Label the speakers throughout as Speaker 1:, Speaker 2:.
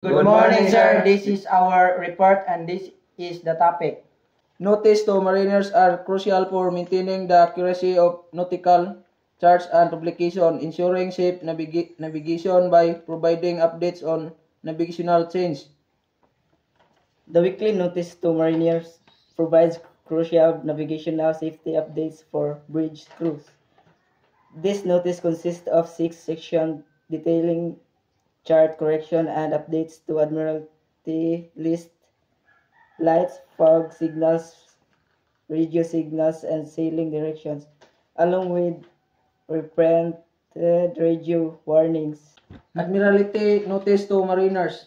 Speaker 1: Good morning, sir. This is our report and this is the topic.
Speaker 2: Notice to mariners are crucial for maintaining the accuracy of nautical charts and publication, ensuring safe navigation by providing updates on navigational change.
Speaker 3: The weekly notice to mariners provides crucial navigational safety updates for bridge crews. This notice consists of 6 sections detailing chart correction and updates to Admiralty list, lights, fog signals, radio signals, and sailing directions, along with reprinted radio warnings.
Speaker 2: Admiralty Notice to Mariners.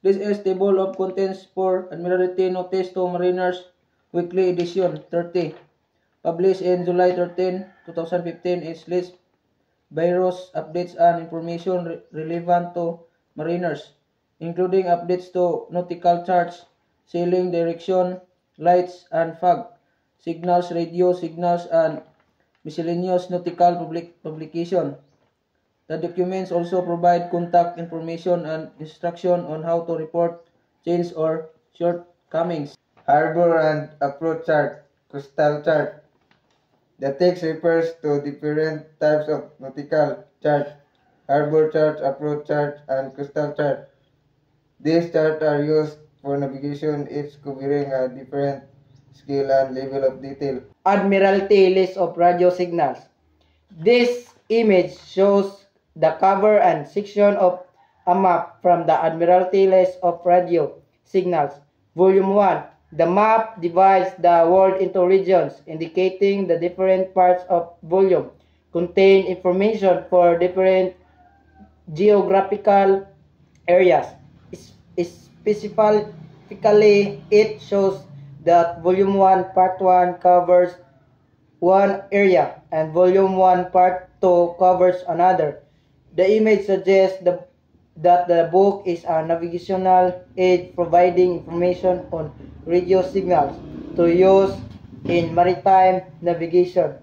Speaker 2: This is table of contents for Admiralty Notice to Mariners Weekly Edition 30. Published in July 13, 2015, it lists various updates and information relevant to mariners, including updates to nautical charts, sailing direction, lights and fog, signals, radio signals, and miscellaneous nautical publication. The documents also provide contact information and instruction on how to report change or shortcomings.
Speaker 4: Harbor and approach chart, coastal chart. The text refers to different types of nautical chart, harbor chart, approach chart, and coastal chart. These charts are used for navigation, each covering a different scale and level of detail.
Speaker 1: Admiralty list of radio signals. This image shows the cover and section of a map from the Admiralty list of radio signals. Volume 1. The map divides the world into regions, indicating the different parts of volume contain information for different geographical areas. Specifically, it shows that Volume 1 Part 1 covers one area and Volume 1 Part 2 covers another. The image suggests that the book is a navigational aid providing information on radio signals to use in maritime navigation.